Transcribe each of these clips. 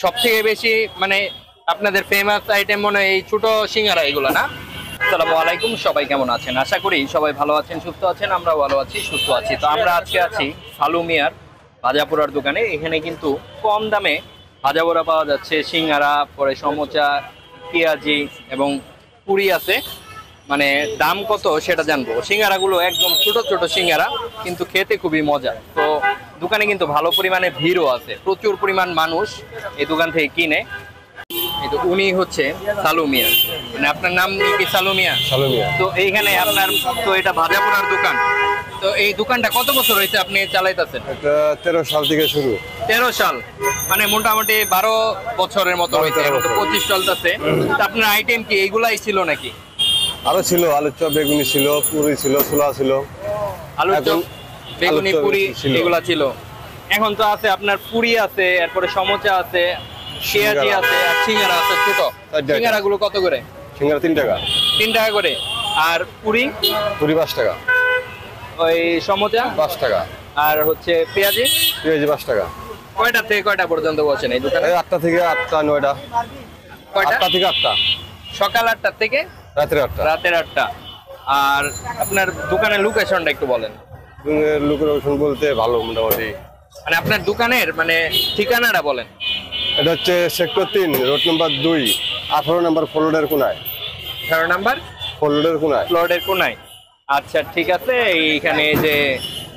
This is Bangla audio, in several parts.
সবথেকে বেশি মানে আপনাদের ফেমাস আইটেম মনে হয় এই ছোট সিঙ্গারা এগুলো না? আসসালামু আলাইকুম, সবাই কেমন আছেন? আশা করি সবাই ভালো আছেন, সুস্থ আছেন। আমরাও ভালো আছি, সুস্থ আছি। তো আমরা আজকে আছি সালু মিয়ার ভাজাপোড়ার দোকানে। এখানে কিন্তু কম দামে ভাজাপোড়া পাওয়া যাচ্ছে, সিঙ্গারা, পরে সমোচা, পেঁয়াজি এবং পুরি আছে। মানে দাম কত সেটা জানবো। সিঙ্গারাগুলো একদম ছোট ছোট সিঙ্গারা, কিন্তু খেতে খুবই মজা। তো দোকানে কিন্তু ভালো পরিমাণে ভিড়ও আছে, প্রচুর পরিমাণ মানুষ এই দোকান থেকে কিনে। এই তো উনি হচ্ছে সালু মিয়া, মানে আপনার নাম কি সালু মিয়া? সালু মিয়া। তো এইখানে আপনার তো এটা ভাজাপোড়ার দোকান। তো এই দোকানটা কত বছর হয়েছে আপনি চালাইতেছেন? এটা 13 সাল থেকে শুরু। 13 সাল, মানে মোটামুটি 12 বছরের মতো হয়েছে। এখন তো 25 চলতেছে। তো আপনার আইটেম কি এইগুলাই ছিল নাকি? আরো ছিল, আলুর চপ, বেগুনি ছিল, পুরি ছিল, ছোলা ছিল। আলুর চপ, এখন বেগুনি, আলুর চপ পুরি ছিল। এগুলা ছিল। এখন তো আছে আপনার পুরি আছে, এরপরে সমোচা আছে, পেঁয়াজি আছে, আর সিঙ্গারা আছে ছোট। সিঙ্গারা গুলো কত করে? সিঙ্গারা 3 টাকা। 3 টাকা করে। আর পুরি? পুরি 5 টাকা। ওই সমোচা 5 টাকা। আর হচ্ছে পেঁয়াজি? পেঁয়াজি 5 টাকা। কয়টা থেকে কয়টা পর্যন্ত বসেন এই দোকানে? এই 8টা থেকে 8টা, 9টা। কয়টা? 8টা থেকে 8টা। সকাল 8টা থেকে রাতের 8টা। রাতের 8টা। আর আপনার দোকানের লোকেশনটা একটু বলেন। লোকেশন বলতে ভালো মোটামুটি। মানে আপনার দোকানের মানে ঠিকানাটা বলেন। এটা হচ্ছে সেক্টর 3, রোড নাম্বার 2, 18 নম্বর ফ্লোরের কোনায়। 13 নাম্বার ফ্লোরের কোনায়। ফ্লোরের কোনায়। আচ্ছা, ঠিক আছে। এইখানে যে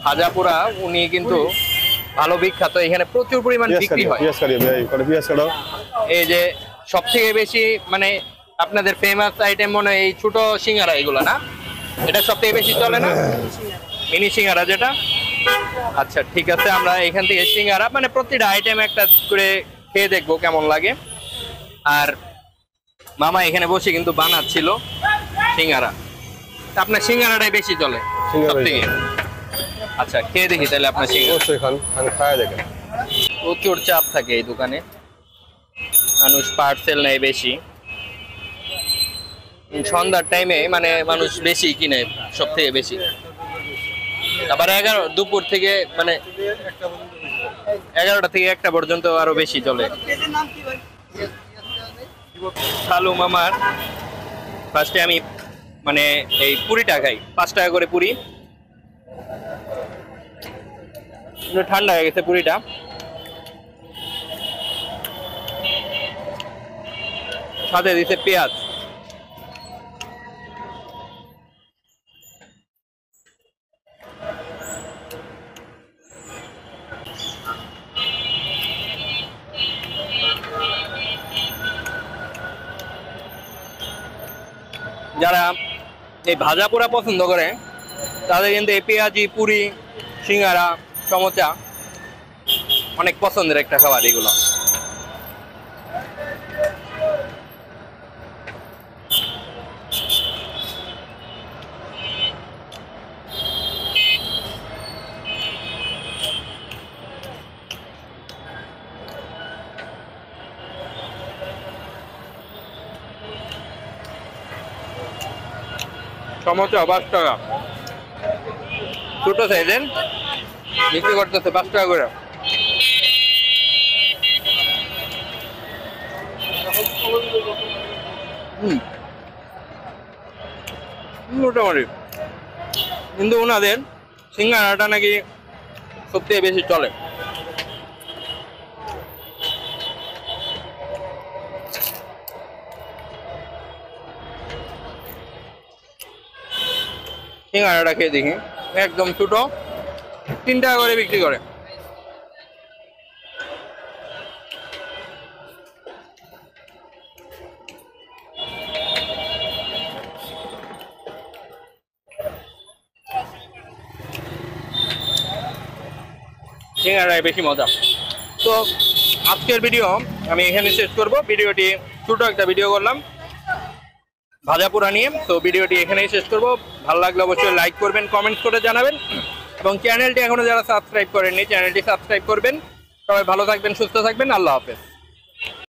ভাজাপোড়া উনি কিন্তু ভালো বিখ্যাত, এখানে প্রচুর পরিমাণ বিক্রি হয়। পেঁয়াজ কাটি ভাই, কত পেঁয়াজ কাটো? এই যে সবথেকে বেশি মানে আপনাদের ফেমাস আইটেম মনে হয় এই ছোট সিঙ্গারা এগুলো না? এটা সবথেকে বেশি চলে না? মিনি সিঙ্গারা যেটা। আচ্ছা, ঠিক আছে। আমরা এখান থেকে সিঙ্গারা মানে প্রতিটা আইটেম একটা করে খেয়ে দেখবো কেমন লাগে। আর মামা এখানে বসে কিন্তু বানাচ্ছিল সিঙ্গারা। তা আপনার সিঙ্গারাটাই বেশি চলে সিঙ্গারা সবথেকে? আচ্ছা, খেয়ে দেখি তাহলে আপনার সিঙ্গারা। অবশ্যই খান, খায় দেখেন। প্রচুর চাপ থাকে এই দোকানে, মানুষ পার্সেল নেয় বেশি। সন্ধ্যার টাইমে মানে মানুষ বেশি কিনে, সব থেকে বেশি। আবার দুপুর থেকে মানে 11টা থেকে 1টা পর্যন্ত আরো বেশি চলে। সালু মামার ফার্স্টে আমি মানে এই পুরিটা খাই। 5 টাকা করে পুরি। ঠান্ডা হয়ে গেছে পুরিটা। সাথে দিতে পেঁয়াজ। যারা এই ভাজা পোড়া পছন্দ করে তাদের কিন্তু এই পেঁয়াজি, পুরি, সিঙ্গারা, সমোচা অনেক পছন্দের একটা খাবার এগুলো। সমোচা 5 টাকা, ছোট সাইজের বিক্রি করতেছে 5 টাকা করে। মোটামুটি, কিন্তু ওনাদের সিঙ্গারাটা নাকি সবথেকে বেশি চলে। সিঙ্গারাটা খেয়ে দেখি, একদম ছোট, 3 টাকা করে বিক্রি করে। সিঙ্গারায় বেশি মজা। তো আজকের ভিডিও আমি এখানে শেষ করব। ভিডিওটি ছোট একটা ভিডিও করলাম ভাজাপোড়া নিয়ে। তো ভিডিওটি এখানেই শেষ করব। ভালো লাগলে অবশ্যই লাইক করবেন, কমেন্টস করে জানাবেন, এবং চ্যানেলটি এখনো যারা সাবস্ক্রাইব করেননি চ্যানেলটি সাবস্ক্রাইব করবেন। সবাই ভালো থাকবেন, সুস্থ থাকবেন। আল্লাহ হাফেজ।